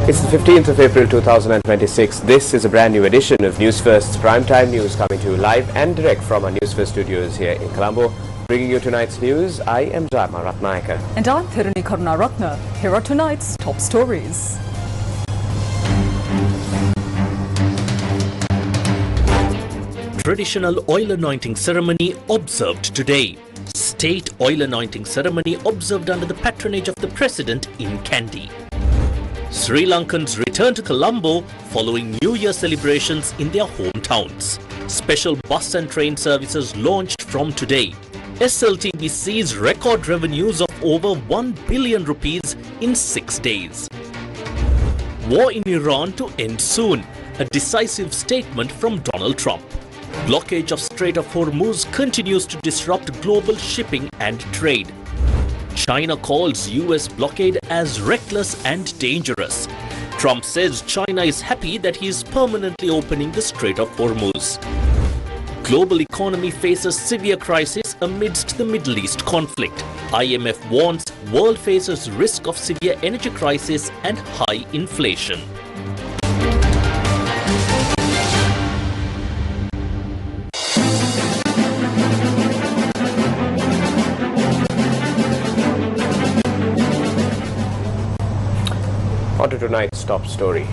It's the 15th of April 2026. This is a brand new edition of Newsfirst's Primetime News, coming to you live and direct from our Newsfirst studios here in Colombo. Bringing you tonight's news, I am Dharma Ratnayaka. And I'm Thiruni Karunaratna. Here are tonight's top stories. Traditional oil anointing ceremony observed today. State oil anointing ceremony observed under the patronage of the President in Kandy. Sri Lankans return to Colombo following New Year celebrations in their hometowns. Special bus and train services launched from today. SLTB sees record revenues of over 1 billion rupees in 6 days. War in Iran to end soon. A decisive statement from Donald Trump. Blockage of Strait of Hormuz continues to disrupt global shipping and trade. China calls US blockade as reckless and dangerous. Trump says China is happy that he is permanently opening the Strait of Hormuz. Global economy faces severe crisis amidst the Middle East conflict. IMF warns world faces risk of severe energy crisis and high inflation. On to tonight's top story.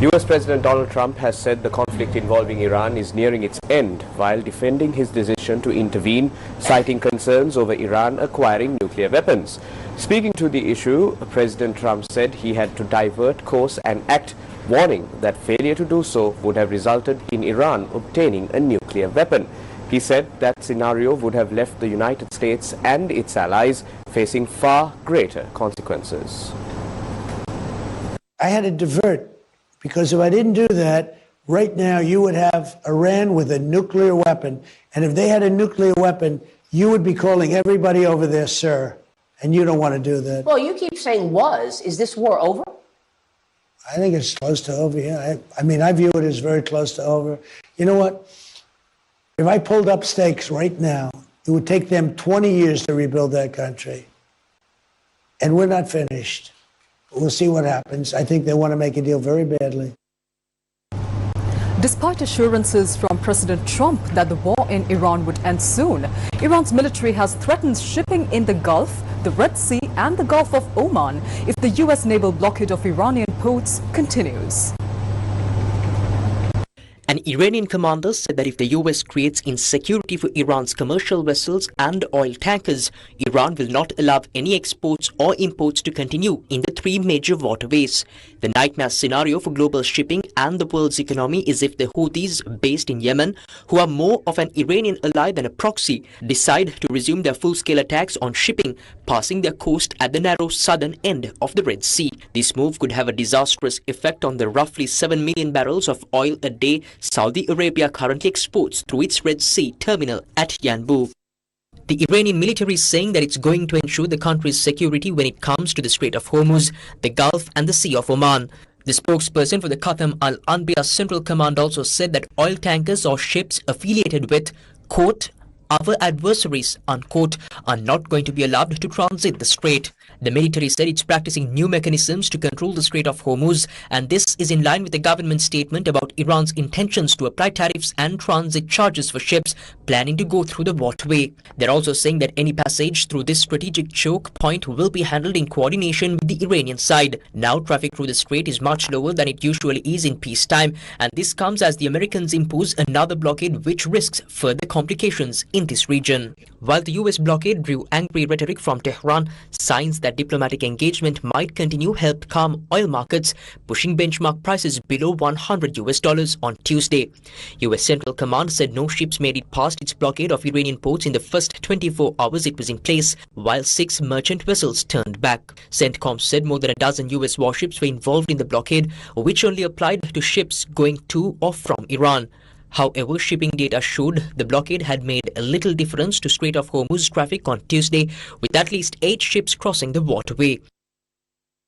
US President Donald Trump has said the conflict involving Iran is nearing its end while defending his decision to intervene, citing concerns over Iran acquiring nuclear weapons. Speaking to the issue, President Trump said he had to divert course and act, warning that failure to do so would have resulted in Iran obtaining a nuclear weapon. He said that scenario would have left the United States and its allies facing far greater consequences. I had to divert, because if I didn't do that, right now you would have Iran with a nuclear weapon. And if they had a nuclear weapon, you would be calling everybody over there, sir. And you don't want to do that. Well, you keep saying was. Is this war over? I think it's close to over, yeah. I mean, I view it as very close to over. You know what? If I pulled up stakes right now, it would take them 20 years to rebuild that country. And we're not finished. We'll see what happens. I think they want to make a deal very badly. Despite assurances from President Trump that the war in Iran would end soon, Iran's military has threatened shipping in the Gulf, the Red Sea and the Gulf of Oman if the US naval blockade of Iranian ports continues. An Iranian commander said that if the US creates insecurity for Iran's commercial vessels and oil tankers, Iran will not allow any exports or imports to continue in the three major waterways. The nightmare scenario for global shipping and the world's economy is if the Houthis based in Yemen, who are more of an Iranian ally than a proxy, decide to resume their full-scale attacks on shipping passing their coast at the narrow southern end of the Red Sea. This move could have a disastrous effect on the roughly 7 million barrels of oil a day Saudi Arabia currently exports through its Red Sea terminal at Yanbu. The Iranian military is saying that it's going to ensure the country's security when it comes to the Strait of Hormuz, the Gulf and the Sea of Oman. The spokesperson for the Qatam Al-Anbiya Central Command also said that oil tankers or ships affiliated with, quote, our adversaries, unquote, are not going to be allowed to transit the strait. The military said it's practicing new mechanisms to control the Strait of Hormuz, and this is in line with the government's statement about Iran's intentions to apply tariffs and transit charges for ships planning to go through the waterway. They're also saying that any passage through this strategic choke point will be handled in coordination with the Iranian side. Now, traffic through the strait is much lower than it usually is in peacetime, and this comes as the Americans impose another blockade which risks further complications in this region. While the US blockade drew angry rhetoric from Tehran, signs that diplomatic engagement might continue helped calm oil markets, pushing benchmark prices below $100 on Tuesday. US Central Command said no ships made it past its blockade of Iranian ports in the first 24 hours it was in place, while 6 merchant vessels turned back. CENTCOM said more than a dozen US warships were involved in the blockade, which only applied to ships going to or from Iran. However, shipping data showed the blockade had made a little difference to Strait of Hormuz traffic on Tuesday, with at least 8 ships crossing the waterway.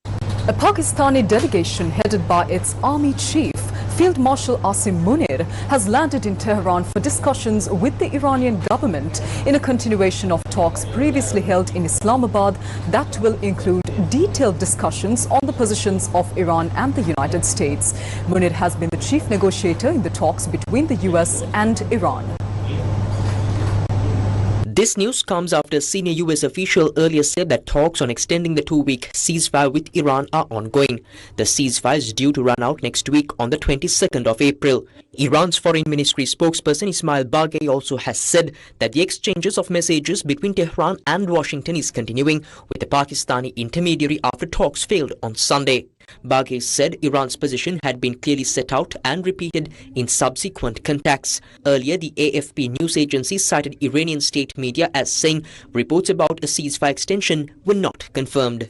A Pakistani delegation headed by its army chief, Field Marshal Asim Munir, has landed in Tehran for discussions with the Iranian government in a continuation of talks previously held in Islamabad that will include detailed discussions on the positions of Iran and the United States. Munir has been the chief negotiator in the talks between the US and Iran. This news comes after a senior US official earlier said that talks on extending the two-week ceasefire with Iran are ongoing. The ceasefire is due to run out next week on the 22nd of April. Iran's foreign ministry spokesperson Ismail Baghei also has said that the exchanges of messages between Tehran and Washington is continuing, with the Pakistani intermediary after talks failed on Sunday. Baghei said Iran's position had been clearly set out and repeated in subsequent contacts. Earlier, the AFP news agency cited Iranian state media as saying reports about a ceasefire extension were not confirmed.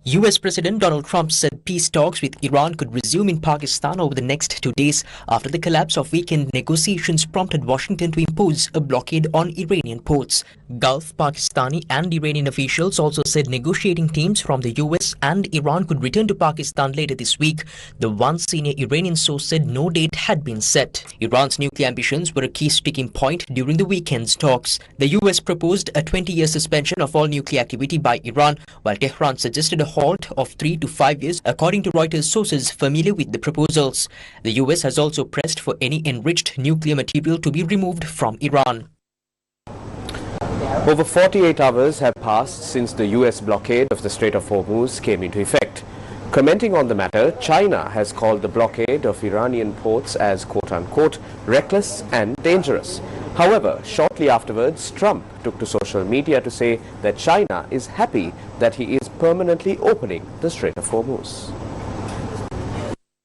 US President Donald Trump said peace talks with Iran could resume in Pakistan over the next 2 days after the collapse of weekend negotiations prompted Washington to impose a blockade on Iranian ports. Gulf, Pakistani and Iranian officials also said negotiating teams from the US and Iran could return to Pakistan later this week. The one senior Iranian source said no date had been set. Iran's nuclear ambitions were a key sticking point during the weekend's talks. The US proposed a 20-year suspension of all nuclear activity by Iran, while Tehran suggested a halt of 3 to 5 years, according to Reuters sources familiar with the proposals. The US has also pressed for any enriched nuclear material to be removed from Iran. Over 48 hours have passed since the US blockade of the Strait of Hormuz came into effect. Commenting on the matter, China has called the blockade of Iranian ports as quote-unquote reckless and dangerous. However, shortly afterwards, Trump took to social media to say that China is happy that he is permanently opening the Strait of Hormuz.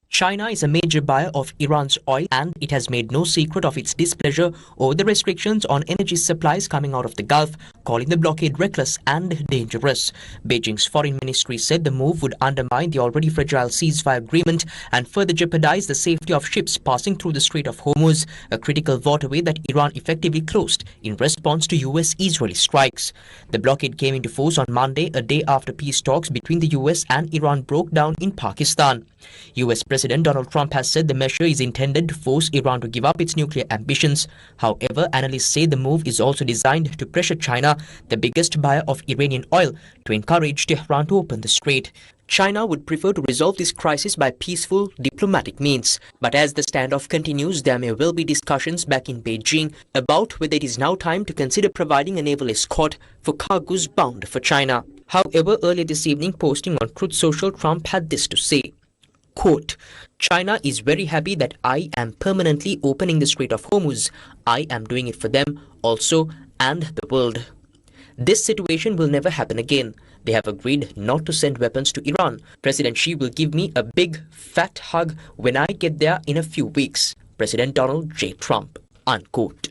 China is a major buyer of Iran's oil, and it has made no secret of its displeasure over the restrictions on energy supplies coming out of the Gulf, calling the blockade reckless and dangerous. Beijing's foreign ministry said the move would undermine the already fragile ceasefire agreement and further jeopardize the safety of ships passing through the Strait of Hormuz, a critical waterway that Iran effectively closed in response to US-Israeli strikes. The blockade came into force on Monday, a day after peace talks between the US and Iran broke down in Pakistan. US President Donald Trump has said the measure is intended to force Iran to give up its nuclear ambitions. However, analysts say the move is also designed to pressure China, the biggest buyer of Iranian oil, to encourage Tehran to open the strait. China would prefer to resolve this crisis by peaceful, diplomatic means. But as the standoff continues, there may well be discussions back in Beijing about whether it is now time to consider providing a naval escort for cargoes bound for China. However, earlier this evening, posting on Truth Social, Trump had this to say. Quote, China is very happy that I am permanently opening the Strait of Hormuz. I am doing it for them also and the world. This situation will never happen again. They have agreed not to send weapons to Iran. President Xi will give me a big, fat hug when I get there in a few weeks. President Donald J. Trump. Unquote.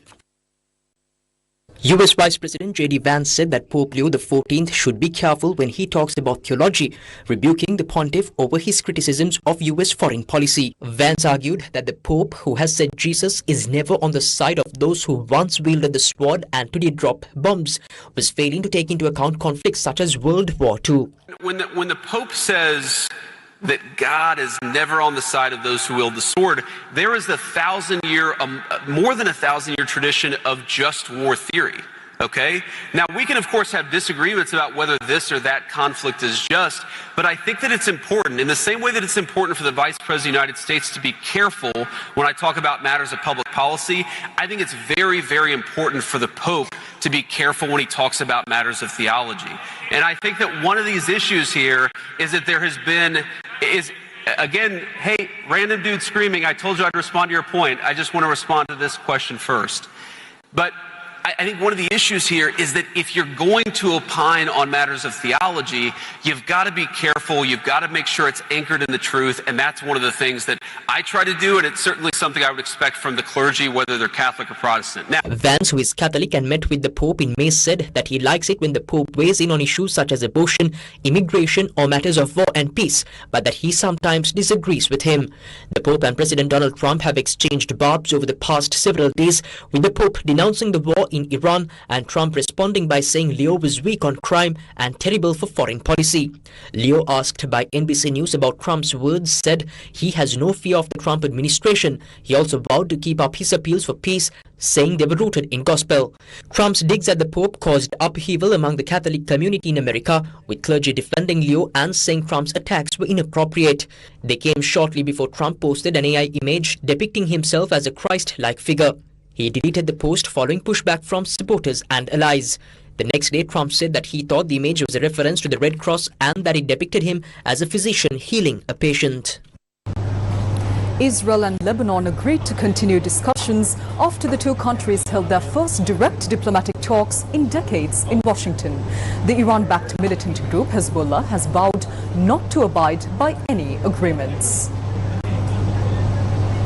US Vice President J.D. Vance said that Pope Leo XIV should be careful when he talks about theology, rebuking the pontiff over his criticisms of US foreign policy. Vance argued that the Pope, who has said Jesus is never on the side of those who once wielded the sword and today drop bombs, was failing to take into account conflicts such as World War II. When the Pope says that God is never on the side of those who wield the sword, there is more than a 1,000-year tradition of just war theory. Okay? Now, we can, of course, have disagreements about whether this or that conflict is just, but I think that it's important, in the same way that it's important for the Vice President of the United States to be careful when I talk about matters of public policy, I think it's very, very important for the Pope to be careful when he talks about matters of theology. And I think that one of these issues here is that there has been, again, hey, random dude screaming, I told you I'd respond to your point. I just want to respond to this question first. But I think one of the issues here is that if you're going to opine on matters of theology, you've got to be careful, you've got to make sure it's anchored in the truth, and that's one of the things that I try to do, and it's certainly something I would expect from the clergy, whether they're Catholic or Protestant. Now, Vance, who is Catholic and met with the Pope in May, said that he likes it when the Pope weighs in on issues such as abortion, immigration, or matters of war and peace, but that he sometimes disagrees with him. The Pope and President Donald Trump have exchanged barbs over the past several days, with the Pope denouncing the war in Iran, and Trump responding by saying Leo was weak on crime and terrible for foreign policy. Leo, asked by NBC News about Trump's words, said he has no fear of the Trump administration. He also vowed to keep up his appeals for peace, saying they were rooted in gospel. Trump's digs at the Pope caused upheaval among the Catholic community in America, with clergy defending Leo and saying Trump's attacks were inappropriate. They came shortly before Trump posted an AI image depicting himself as a Christ-like figure. He deleted the post following pushback from supporters and allies. The next day, Trump said that he thought the image was a reference to the Red Cross and that it depicted him as a physician healing a patient. Israel and Lebanon agreed to continue discussions after the two countries held their first direct diplomatic talks in decades in Washington. The Iran-backed militant group Hezbollah has vowed not to abide by any agreements.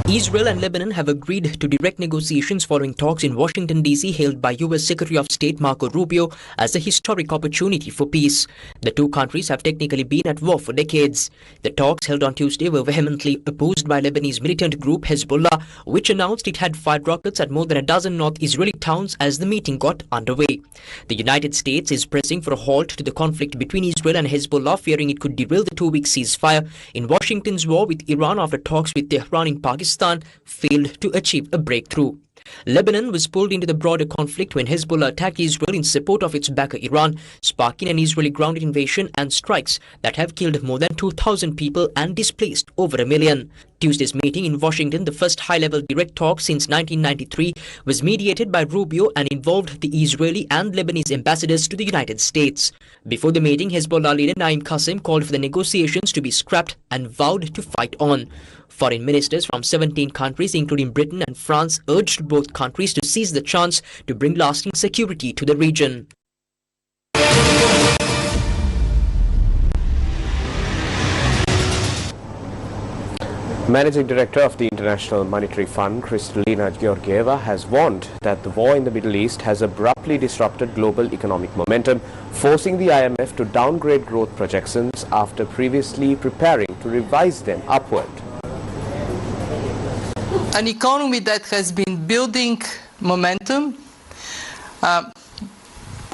Israel and Lebanon have agreed to direct negotiations following talks in Washington, D.C. hailed by U.S. Secretary of State Marco Rubio as a historic opportunity for peace. The two countries have technically been at war for decades. The talks held on Tuesday were vehemently opposed by Lebanese militant group Hezbollah, which announced it had fired rockets at more than a dozen North Israeli towns as the meeting got underway. The United States is pressing for a halt to the conflict between Israel and Hezbollah, fearing it could derail the two-week ceasefire in Washington's war with Iran after talks with Tehran in Pakistan failed to achieve a breakthrough. Lebanon was pulled into the broader conflict when Hezbollah attacked Israel in support of its backer Iran, sparking an Israeli ground invasion and strikes that have killed more than 2,000 people and displaced over 1 million. Tuesday's meeting in Washington, the first high-level direct talk since 1993, was mediated by Rubio and involved the Israeli and Lebanese ambassadors to the United States. Before the meeting, Hezbollah leader Naim Qassem called for the negotiations to be scrapped and vowed to fight on. Foreign ministers from 17 countries, including Britain and France, urged both countries to seize the chance to bring lasting security to the region. Managing Director of the International Monetary Fund, Kristalina Georgieva, has warned that the war in the Middle East has abruptly disrupted global economic momentum, forcing the IMF to downgrade growth projections after previously preparing to revise them upward. An economy that has been building momentum.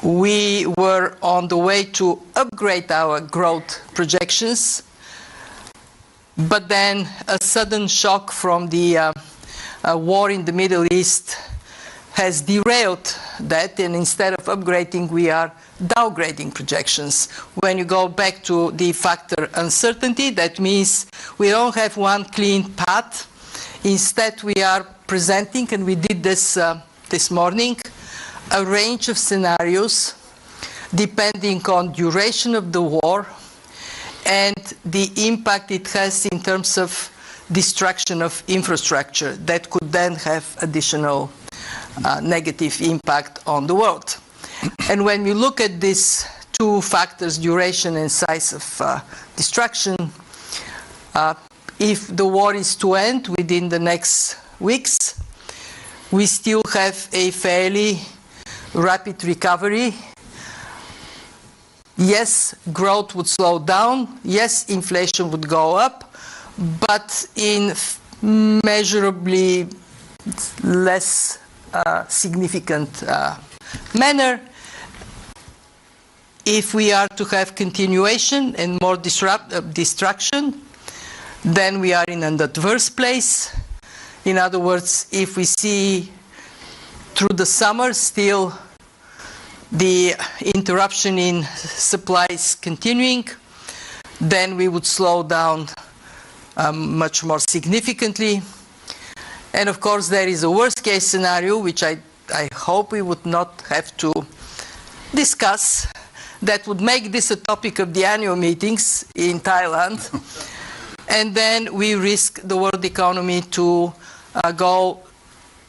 We were on the way to upgrade our growth projections, but then a sudden shock from the war in the Middle East has derailed that, and instead of upgrading, we are downgrading projections. When you go back to the factor uncertainty, that means we don't have one clean path. Instead, we are presenting, and we did this this morning, a range of scenarios depending on duration of the war and the impact it has in terms of destruction of infrastructure that could then have additional negative impact on the world. And when we look at these two factors, duration and size of destruction, if the war is to end within the next weeks, we still have a fairly rapid recovery. Yes, growth would slow down. Yes, inflation would go up, but in measurably less significant manner. If we are to have continuation and more destruction, then we are in an adverse place. In other words, if we see through the summer still the interruption in supplies continuing, then we would slow down much more significantly. And of course, there is a worst case scenario, which I hope we would not have to discuss, that would make this a topic of the annual meetings in Thailand. And then we risk the world economy to go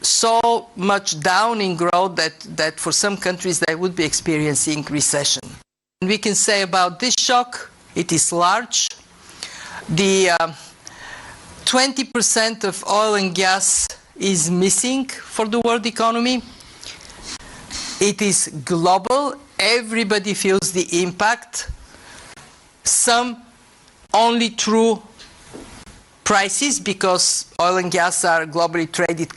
so much down in growth that for some countries they would be experiencing recession. And we can say about this shock, it is large. The 20% of oil and gas is missing for the world economy. It is global. Everybody feels the impact. Some only through prices, because oil and gas are globally traded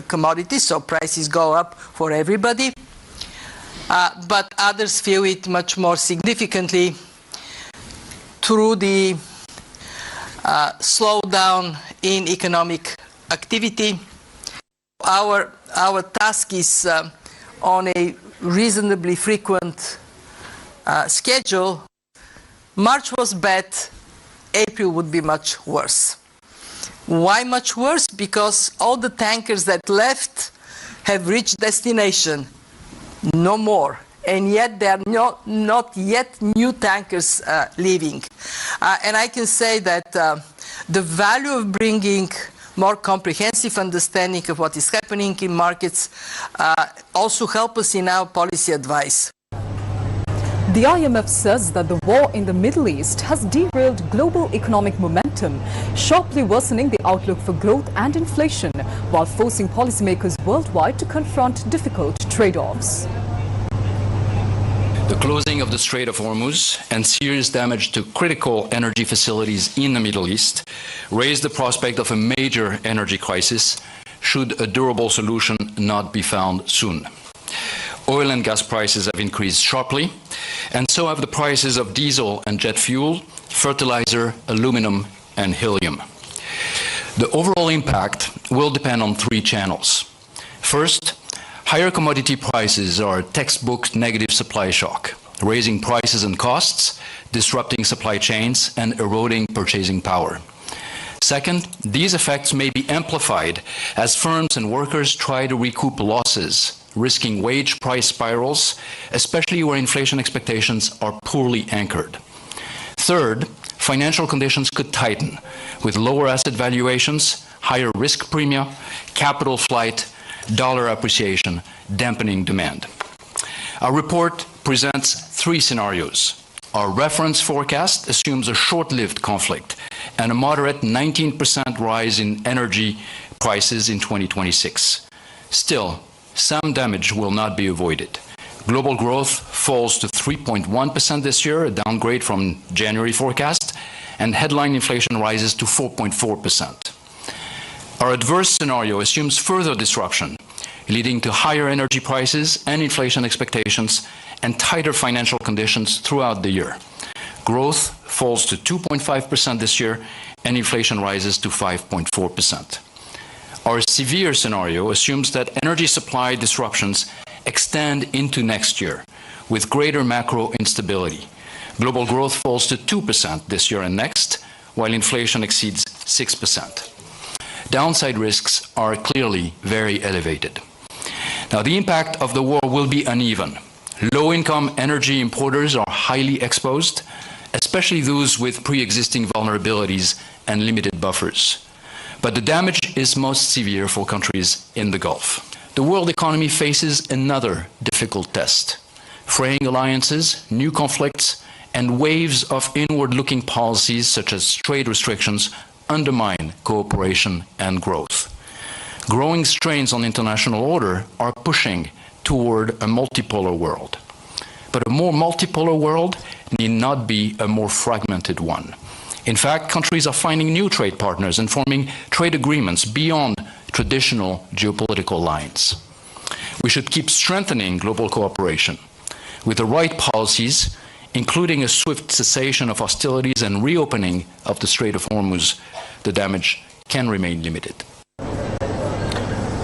commodities, so prices go up for everybody. But others feel it much more significantly through the slowdown in economic activity. Our task is on a reasonably frequent schedule. March was bad, April would be much worse. Why much worse? Because all the tankers that left have reached destination, no more. And yet there are not yet new tankers leaving. And I can say that the value of bringing more comprehensive understanding of what is happening in markets also help us in our policy advice. The IMF says that the war in the Middle East has derailed global economic momentum, sharply worsening the outlook for growth and inflation, while forcing policymakers worldwide to confront difficult trade-offs. The closing of the Strait of Hormuz and serious damage to critical energy facilities in the Middle East raise the prospect of a major energy crisis should a durable solution not be found soon. Oil and gas prices have increased sharply, and so have the prices of diesel and jet fuel, fertilizer, aluminum, and helium. The overall impact will depend on three channels. First, higher commodity prices are a textbook negative supply shock, raising prices and costs, disrupting supply chains, and eroding purchasing power. Second, these effects may be amplified as firms and workers try to recoup losses, risking wage price spirals, especially where inflation expectations are poorly anchored. Third, financial conditions could tighten, with lower asset valuations, higher risk premia, capital flight, dollar appreciation, dampening demand. Our report presents three scenarios. Our reference forecast assumes a short-lived conflict and a moderate 19% rise in energy prices in 2026. Still, some damage will not be avoided. Global growth falls to 3.1% this year, a downgrade from January forecast, and headline inflation rises to 4.4%. Our adverse scenario assumes further disruption, leading to higher energy prices and inflation expectations and tighter financial conditions throughout the year. Growth falls to 2.5% this year, and inflation rises to 5.4%. Our severe scenario assumes that energy supply disruptions extend into next year, with greater macro instability. Global growth falls to 2% this year and next, while inflation exceeds 6%. Downside risks are clearly very elevated. Now, the impact of the war will be uneven. Low-income energy importers are highly exposed, especially those with pre-existing vulnerabilities and limited buffers. But the damage is most severe for countries in the Gulf. The world economy faces another difficult test. Fraying alliances, new conflicts, and waves of inward-looking policies such as trade restrictions undermine cooperation and growth. Growing strains on international order are pushing toward a multipolar world. But a more multipolar world need not be a more fragmented one. In fact, countries are finding new trade partners and forming trade agreements beyond traditional geopolitical lines. We should keep strengthening global cooperation. With the right policies, including a swift cessation of hostilities and reopening of the Strait of Hormuz, the damage can remain limited.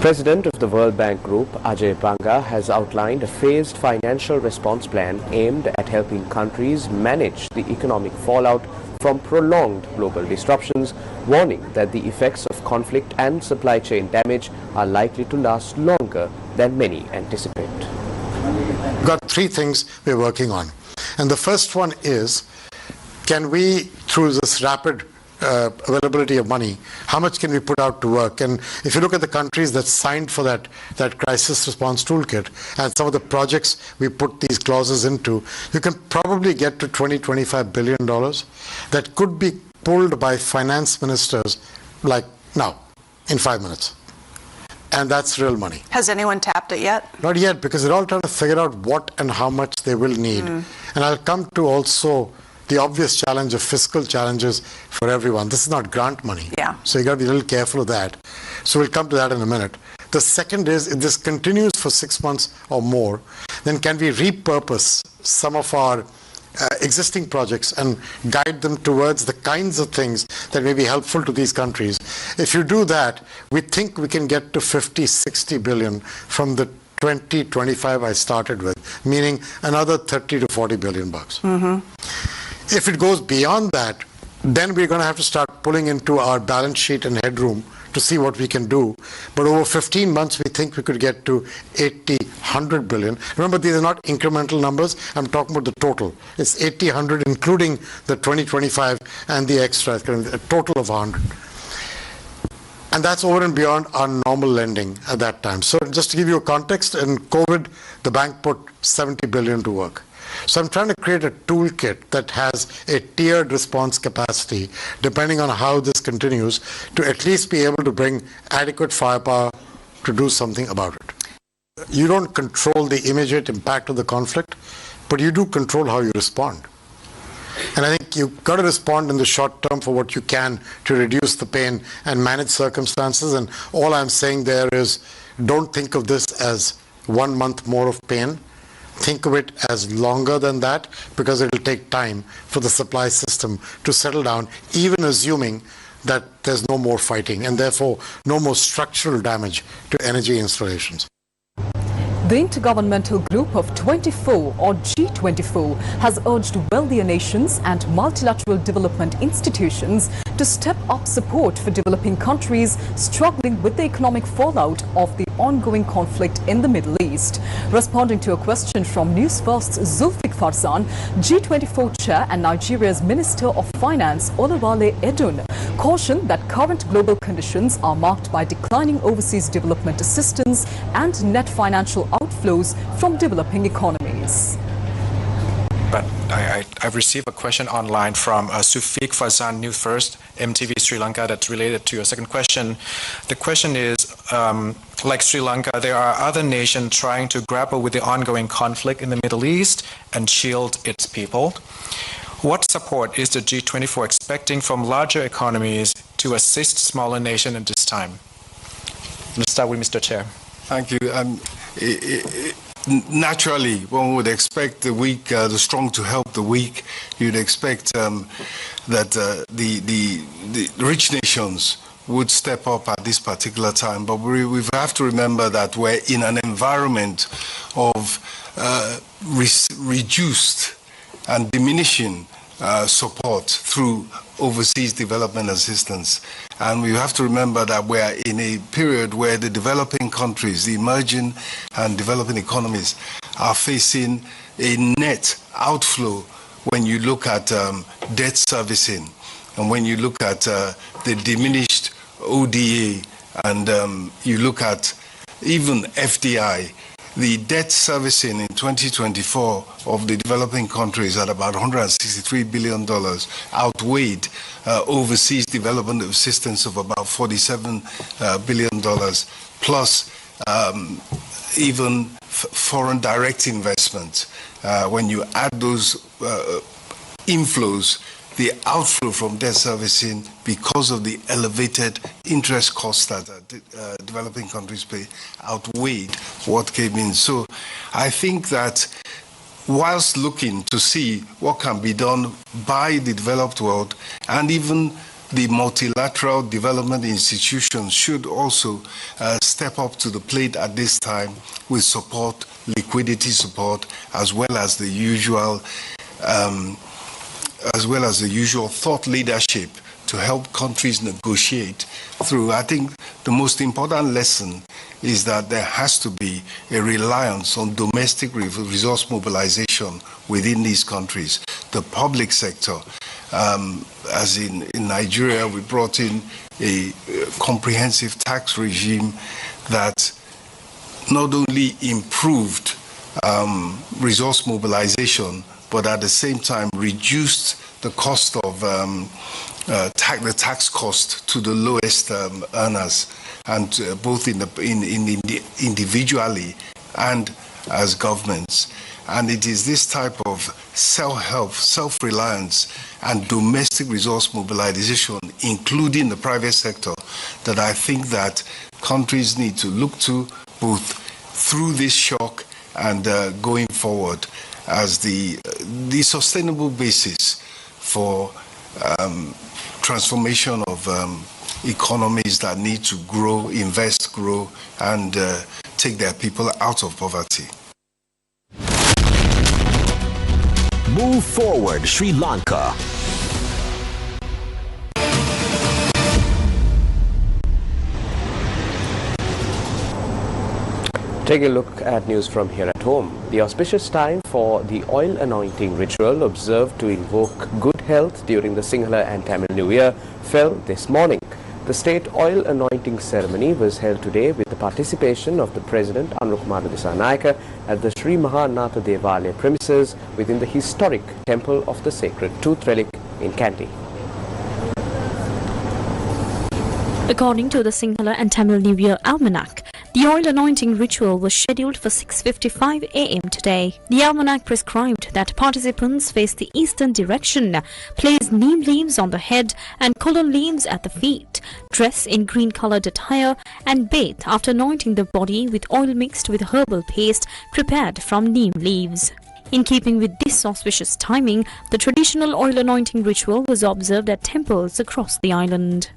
President of the World Bank Group, Ajay Banga, has outlined a phased financial response plan aimed at helping countries manage the economic fallout from prolonged global disruptions, warning that the effects of conflict and supply chain damage are likely to last longer than many anticipate. We've got three things we're working on. And the first one is, can we, through this rapid availability of money, how much can we put out to work? And if you look at the countries that signed for that crisis response toolkit and some of the projects we put these clauses into, you can probably get to $20–25 billion that could be pulled by finance ministers like now, in 5 minutes. And that's real money. Has anyone tapped it yet? Not yet, because they're all trying to figure out what and how much they will need. And I'll come to also the obvious challenge of fiscal challenges for everyone. This is not grant money. Yeah. So you got to be a little careful of that. So we'll come to that in a minute. The second is, if this continues for 6 months or more, then can we repurpose some of our existing projects and guide them towards the kinds of things that may be helpful to these countries? If you do that, we think we can get to 50, 60 billion from the 2025 I started with, meaning another 30 to 40 billion bucks. If it goes beyond that, then we're going to have to start pulling into our balance sheet and headroom to see what we can do. But over 15 months, we think we could get to 80, 100 billion. Remember, these are not incremental numbers. I'm talking about the total. It's 80, 100, including the 2025 and the extra, a total of 100. And that's over and beyond our normal lending at that time. So just to give you a context, in COVID, the bank put 70 billion to work. So I'm trying to create a toolkit that has a tiered response capacity, depending on how this continues, to at least be able to bring adequate firepower to do something about it. You don't control the immediate impact of the conflict, but you do control how you respond. And I think you've got to respond in the short term for what you can to reduce the pain and manage circumstances. And all I'm saying there is, don't think of this as 1 month more of pain. Think of it as longer than that, because it will take time for the supply system to settle down, even assuming that there's no more fighting and therefore no more structural damage to energy installations. The Intergovernmental Group of 24, or G24, has urged wealthier nations and multilateral development institutions to step up support for developing countries struggling with the economic fallout of the ongoing conflict in the Middle East. Responding to a question from Newsfirst's Zulfikar Farzan, G24 chair and Nigeria's Minister of Finance, Olawale Edun, cautioned that current global conditions are marked by declining overseas development assistance and net financial outflows from developing economies. But I've received a question online from Zulfikar Farzan, Newsfirst, MTV Sri Lanka, that's related to your second question. The question is, like Sri Lanka, there are other nations trying to grapple with the ongoing conflict in the Middle East and shield its people. What support is the G24 expecting from larger economies to assist smaller nations at this time? Let's start with Mr. Chair. Thank you. Naturally, one would expect the weak, the strong to help the weak. You'd expect that the rich nations would step up at this particular time. But we have to remember that we're in an environment of reduced and diminishing support through overseas development assistance. And we have to remember that we are in a period where the developing countries, the emerging and developing economies, are facing a net outflow when you look at debt servicing, and when you look at the diminished ODA, and you look at even FDI. The debt servicing in 2024 of the developing countries at about $163 billion outweighed overseas development assistance of about $47 billion, plus even foreign direct investment. When you add those inflows, the outflow from debt servicing, because of the elevated interest costs that developing countries pay, outweighed what came in. So I think that whilst looking to see what can be done by the developed world, and even the multilateral development institutions should also step up to the plate at this time with support, liquidity support, as well as the usual thought leadership to help countries negotiate through. I think the most important lesson is that there has to be a reliance on domestic resource mobilization within these countries. The public sector, as in Nigeria, we brought in a comprehensive tax regime that not only improved resource mobilization, but at the same time reduced the cost of the tax cost to the lowest earners, and both individually and as governments. And it is this type of self-help, self-reliance, and domestic resource mobilization, including the private sector, that I think that countries need to look to both through this shock and going forward as the sustainable basis for transformation of economies that need to grow, invest, grow, and take their people out of poverty. Move forward, Sri Lanka. Take a look at news from here at home. The auspicious time for the oil anointing ritual observed to invoke good health during the Sinhala and Tamil New Year fell this morning. The state oil anointing ceremony was held today with the participation of the President Anurukumara Dissanayake at the Sri Mahanatha Devalaya premises within the historic Temple of the Sacred Tooth Relic in Kandy. According to the Sinhala and Tamil New Year Almanac, the oil anointing ritual was scheduled for 6:55 a.m. today. The almanac prescribed that participants face the eastern direction, place neem leaves on the head and kola leaves at the feet, dress in green-colored attire, and bathe after anointing the body with oil mixed with herbal paste prepared from neem leaves. In keeping with this auspicious timing, the traditional oil anointing ritual was observed at temples across the island.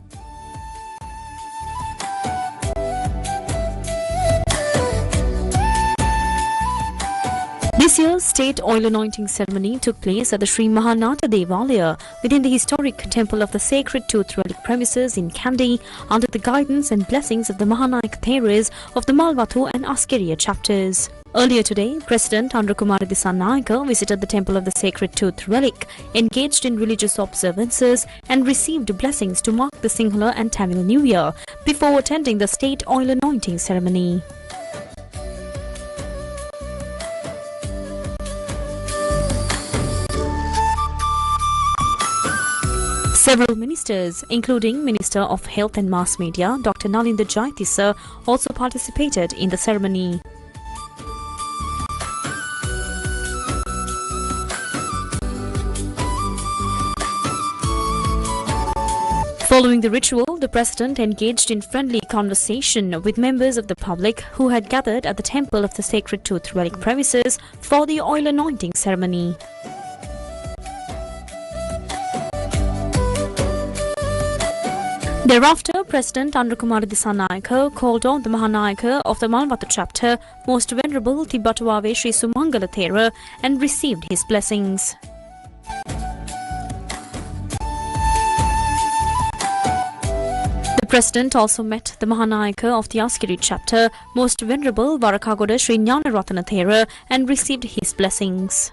This year's state oil anointing ceremony took place at the Sri Mahanatha Devalaya within the historic Temple of the Sacred Tooth Relic premises in Kandy under the guidance and blessings of the Mahanayak Theras of the Malvathu and Askeriya chapters. Earlier today, President Anurukumara Dissanayake visited the Temple of the Sacred Tooth Relic, engaged in religious observances and received blessings to mark the Sinhala and Tamil New Year before attending the state oil anointing ceremony. Several ministers, including Minister of Health and Mass Media, Dr. Nalinda Jayatissa, also participated in the ceremony. Following the ritual, the President engaged in friendly conversation with members of the public who had gathered at the Temple of the Sacred Tooth Relic premises for the oil anointing ceremony. Thereafter, President Anurukumara Dissanayake called on the Mahanayaka of the Malvathu chapter, Most Venerable Tibbatuave Sri Sumangala Thera, and received his blessings. The President also met the Mahanayaka of the Askeri chapter, Most Venerable Varakagoda Sri Jnanaratana Thera, and received his blessings.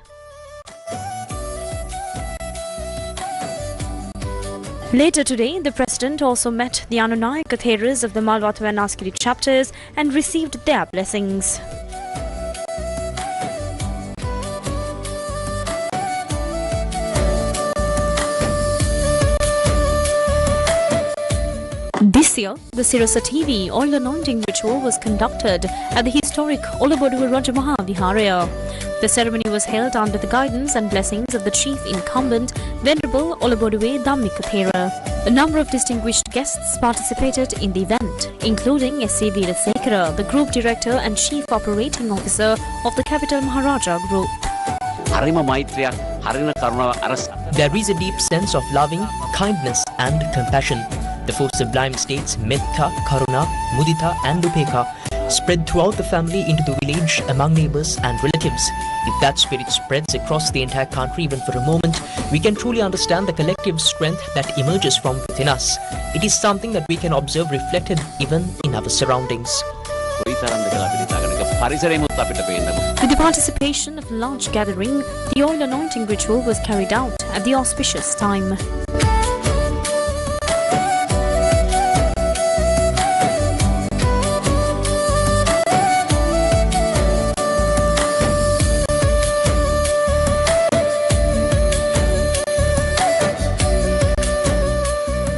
Later today, the President also met the Anunayaka Theras of the Malvathu and Askeri chapters and received their blessings. This year, the Sirasa TV oil anointing ritual was conducted at the historic Olaboduwa Rajamaha Viharaya. The ceremony was held under the guidance and blessings of the chief incumbent, Venerable Olaboduwe Dhammika Thera. A number of distinguished guests participated in the event, including S.C. Veerasekara, the Group Director and Chief Operating Officer of the Capital Maharaja Group. There is a deep sense of loving, kindness and compassion. The four sublime states Metta, Karuna, Mudita and Upeka spread throughout the family into the village, among neighbors and relatives. If that spirit spreads across the entire country even for a moment, we can truly understand the collective strength that emerges from within us. It is something that we can observe reflected even in our surroundings. With the participation of a large gathering, the oil anointing ritual was carried out at the auspicious time.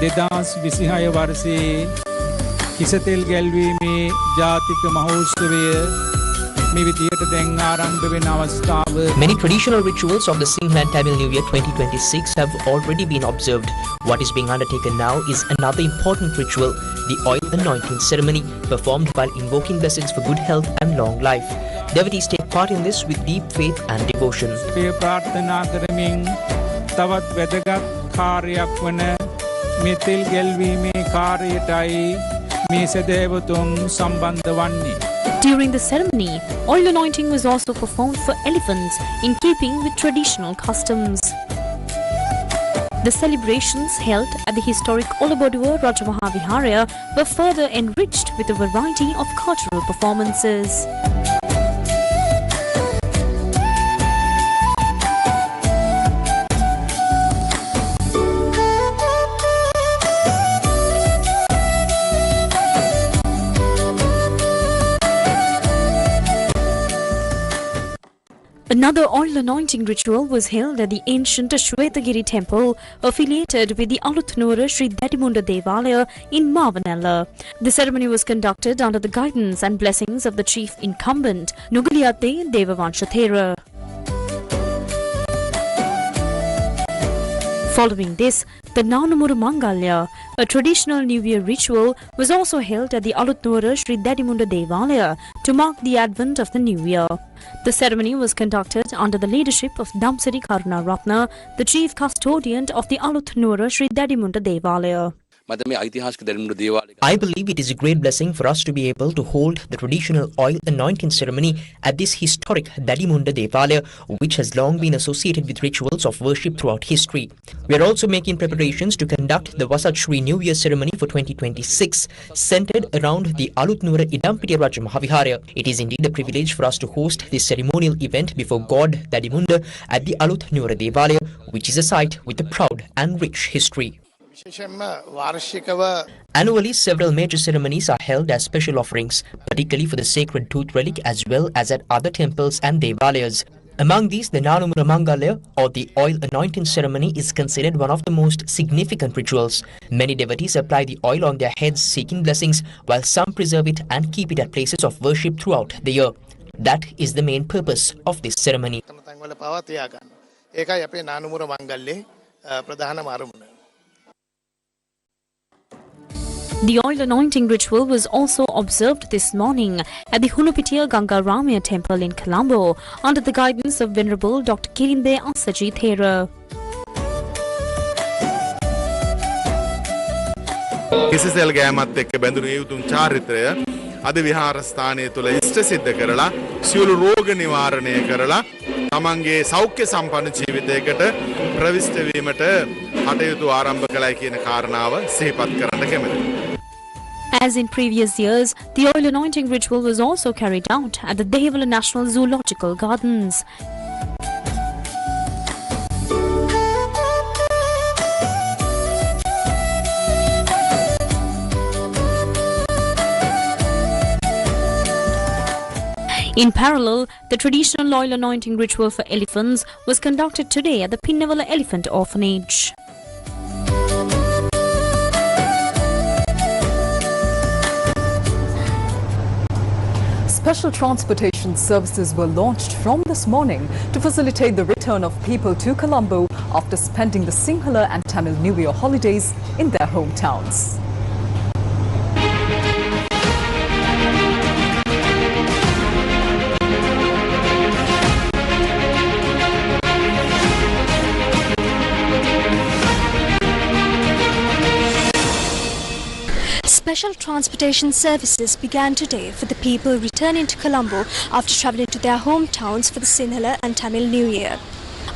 දෙදස් 26 වර්ෂයේ කිසතෙල් ගැල්වීමේ ජාතික මහෝත්සවය Many traditional rituals of the Sinhala and Tamil New Year 2026 have already been observed. What is being undertaken now is another important ritual, the oil anointing ceremony, performed while invoking blessings for good health and long life. Devotees take part in this with deep faith and devotion. During the ceremony, oil anointing was also performed for elephants in keeping with traditional customs. The celebrations held at the historic Olaboduwa Rajamahaviharaya were further enriched with a variety of cultural performances. Another oil anointing ritual was held at the ancient Shwetagiri temple affiliated with the Aluthnura Sri Dadimunda Devalaya in Mavanella. The ceremony was conducted under the guidance and blessings of the chief incumbent, Nuguliyate Devavanshathera. Following this, the Nanumuru Mangalya, a traditional New Year ritual, was also held at the Aluthnura Sri Dadimunda Devalaya to mark the advent of the New Year. The ceremony was conducted under the leadership of Damsari Karuna Ratna, the chief custodian of the Aluthnura Sri Dadimunda Devalaya. I believe it is a great blessing for us to be able to hold the traditional oil anointing ceremony at this historic Dadimunda Devalaya, which has long been associated with rituals of worship throughout history. We are also making preparations to conduct the Vasachri New Year ceremony for 2026, centered around the Aluthnura Idampitiya Rajamahaviharaya. It is indeed a privilege for us to host this ceremonial event before God Dadimunda at the Aluthnura Devalaya, which is a site with a proud and rich history. Annually, several major ceremonies are held as special offerings, particularly for the sacred tooth relic as well as at other temples and devalayas. Among these, the Nanumura Mangalya or the oil anointing ceremony is considered one of the most significant rituals. Many devotees apply the oil on their heads seeking blessings, while some preserve it and keep it at places of worship throughout the year. That is the main purpose of this ceremony. The oil anointing ritual was also observed this morning at the Hunupitiya Gangaramaya temple in Colombo under the guidance of Venerable Dr. Kirimbe Asaji Thera. කිසිසෙල් ගෑමත් එක්ක බැඳුණු ඒ උතුම් චාරිත්‍රය අද විහාරස්ථානයේ තුල ඉෂ්ට සිද්ධ කරලා සියලු රෝග නිවාරණය කරලා තමන්ගේ සෞඛ්‍ය සම්පන්න ජීවිතයකට ප්‍රවිෂ්ඨ වීමට කටයුතු ආරම්භ කළයි කියන කාරණාව සිහිපත් කරන්න කැමතියි. As in previous years, the oil anointing ritual was also carried out at the Dehevala National Zoological Gardens. In parallel, the traditional oil anointing ritual for elephants was conducted today at the Pinnavala Elephant Orphanage. Special transportation services were launched from this morning to facilitate the return of people to Colombo after spending the Sinhala and Tamil New Year holidays in their hometowns. Special transportation services began today for the people returning to Colombo after travelling to their hometowns for the Sinhala and Tamil New Year.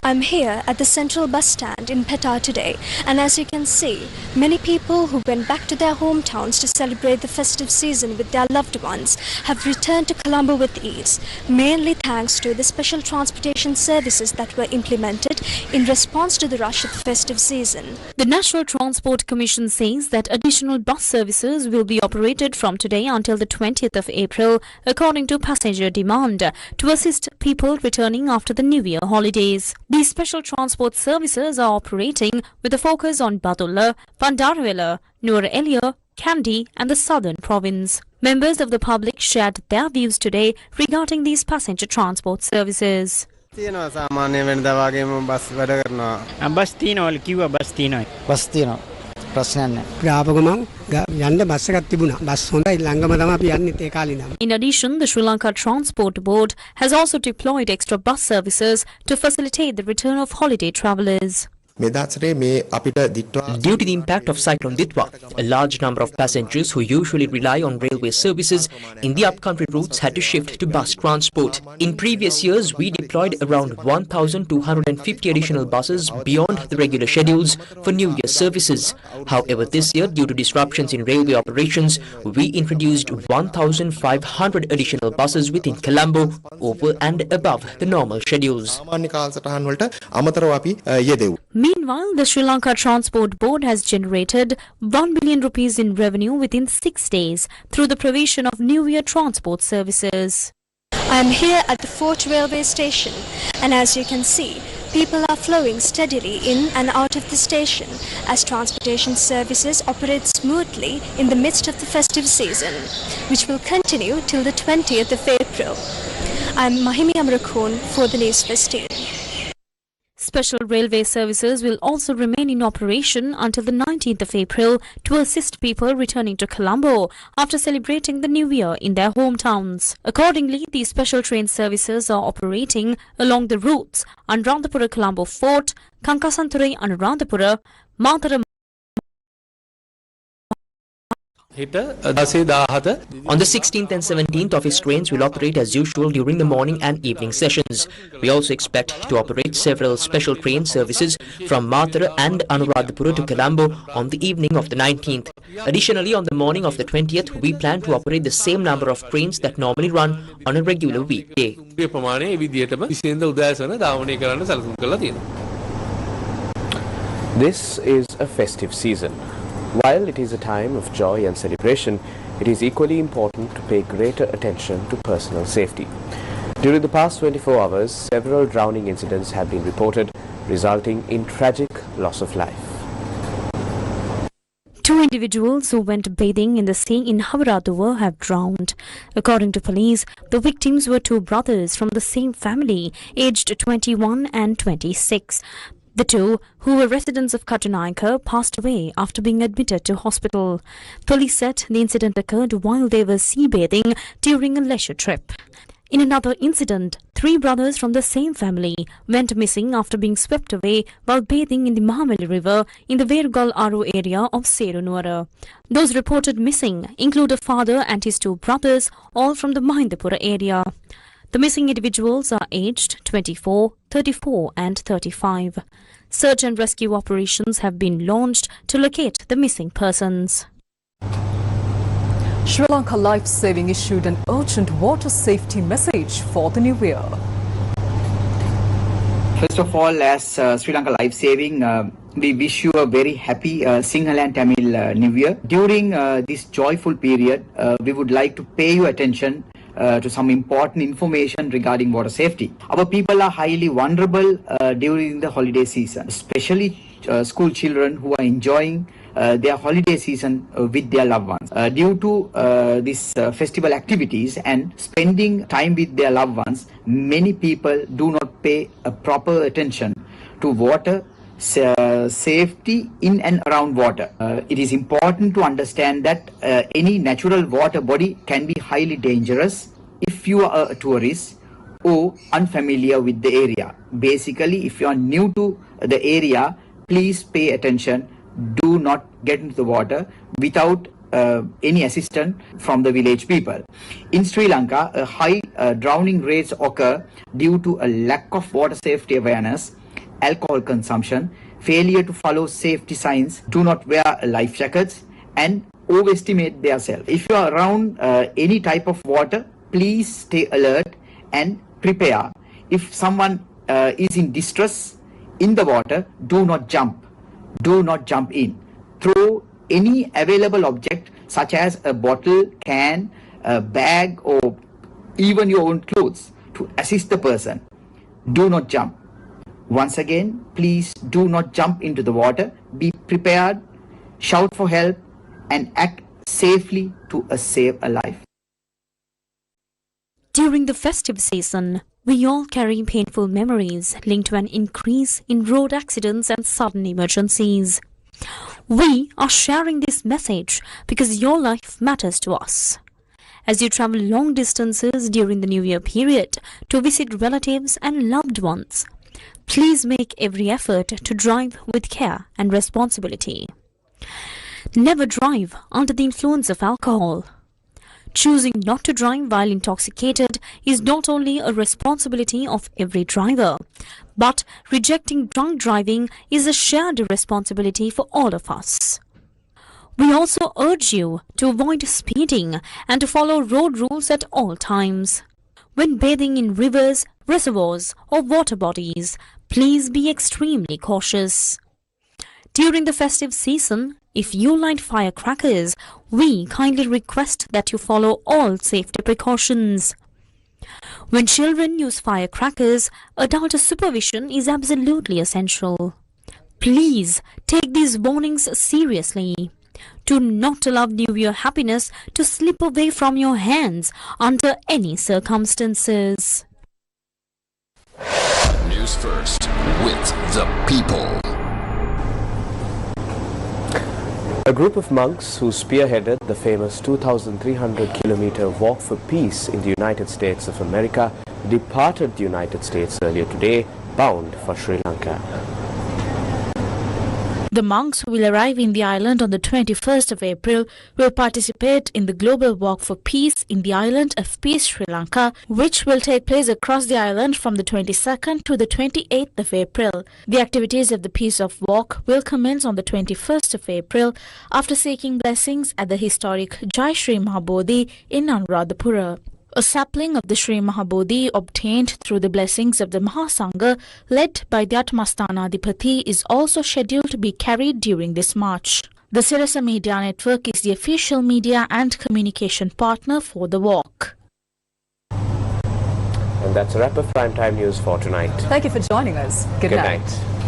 I'm here at the central bus stand in Petta today, and as you can see, many people who went back to their hometowns to celebrate the festive season with their loved ones have returned to Colombo with ease, mainly thanks to the special transportation services that were implemented in response to the rush of the festive season. The National Transport Commission says that additional bus services will be operated from today until the 20th of April, according to passenger demand, to assist people returning after the New Year holidays. These special transport services are operating with a focus on Badulla, Pandaravela, Nuwara Eliya, Kandy and the southern province. Members of the public shared their views today regarding these passenger transport services. In addition, the Sri Lanka Transport Board has also deployed extra bus services to facilitate the return of holiday travellers. Due to the impact of Cyclone Ditwa, a large number of passengers who usually rely on railway services in the upcountry routes had to shift to bus transport. In previous years, we deployed around 1,250 additional buses beyond the regular schedules for New Year services. However, this year, due to disruptions in railway operations, we introduced 1,500 additional buses within Colombo over and above the normal schedules. Meanwhile, the Sri Lanka Transport Board has generated 1 billion rupees in revenue within 6 days through the provision of New Year transport services. I am here at the Fort Railway Station, and as you can see, people are flowing steadily in and out of the station as transportation services operate smoothly in the midst of the festive season, which will continue till the 20th of April. I am Mahimi Amrakhoon for the Newsfirst team. Special railway services will also remain in operation until the 19th of April to assist people returning to Colombo after celebrating the New Year in their hometowns. Accordingly, these special train services are operating along the routes Anuradhapura Colombo Fort, Kankasanturai Anuradhapura, Matara. On the 16th and 17th, office trains will operate as usual during the morning and evening sessions. We also expect to operate several special train services from Matara and Anuradhapura to Colombo on the evening of the 19th. Additionally, on the morning of the 20th, we plan to operate the same number of trains that normally run on a regular weekday. This is a festive season. While it is a time of joy and celebration, it is equally important to pay greater attention to personal safety. During the past 24 hours, several drowning incidents have been reported, resulting in tragic loss of life. 2 individuals who went bathing in the sea in Havaraduwa have drowned. According to police, the victims were 2 brothers from the same family, aged 21 and 26. The 2, who were residents of Katunayaka, passed away after being admitted to hospital. Police said the incident occurred while they were sea bathing during a leisure trip. In another incident, 3 brothers from the same family went missing after being swept away while bathing in the Mahamali River in the Verugal Aru area of Serunuara. Those reported missing include a father and his 2 brothers, all from the Mahindapura area. The missing individuals are aged 24, 34 and 35. Search and rescue operations have been launched to locate the missing persons. Sri Lanka Life Saving issued an urgent water safety message for the new year. First of all, as Sri Lanka Life Saving, we wish you a very happy Sinhala and Tamil New Year. During this joyful period, we would like to pay your attention to some important information regarding water safety. Our people are highly vulnerable during the holiday season, especially school children who are enjoying their holiday season with their loved ones. Due to these festival activities and spending time with their loved ones, many people do not pay a proper attention to water safety in and around water. It is important to understand that any natural water body can be highly dangerous if you are a tourist or unfamiliar with the area. Basically, if you are new to the area, please pay attention. Do not get into the water without any assistance from the village people. In Sri Lanka, a high drowning rates occur due to a lack of water safety awareness, alcohol consumption, failure to follow safety signs, do not wear life jackets, and overestimate themselves. If you are around any type of water, please stay alert and prepare. If someone is in distress in the water, do not jump. Do not jump in. Throw any available object such as a bottle, can, a bag, or even your own clothes to assist the person. Do not jump. Once again, please do not jump into the water. Be prepared, shout for help, and act safely to save a life. During the festive season, we all carry painful memories linked to an increase in road accidents and sudden emergencies. We are sharing this message because your life matters to us. As you travel long distances during the New Year period to visit relatives and loved ones, please make every effort to drive with care and responsibility. Never drive under the influence of alcohol. Choosing not to drive while intoxicated is not only a responsibility of every driver, but rejecting drunk driving is a shared responsibility for all of us. We also urge you to avoid speeding and to follow road rules at all times. When bathing in rivers, reservoirs, or water bodies, please be extremely cautious. During the festive season, if you light firecrackers, we kindly request that you follow all safety precautions. When children use firecrackers, adult supervision is absolutely essential. Please take these warnings seriously. Do not allow New Year happiness to slip away from your hands under any circumstances. News First with the people. A group of monks who spearheaded the famous 2,300-kilometer Walk for Peace in the United States of America departed the United States earlier today, bound for Sri Lanka. The monks who will arrive in the island on the 21st of April will participate in the Global Walk for Peace in the island of Peace, Sri Lanka, which will take place across the island from the 22nd to the 28th of April. The activities of the Peace of Walk will commence on the 21st of April after seeking blessings at the historic Jai Sri Mahabodhi in Anuradhapura. A sapling of the Sri Mahabodhi obtained through the blessings of the Mahasangha led by the Atmasthanadipati is also scheduled to be carried during this march. The Sirasa Media Network is the official media and communication partner for the walk. And that's a wrap of Primetime News for tonight. Thank you for joining us. Good night.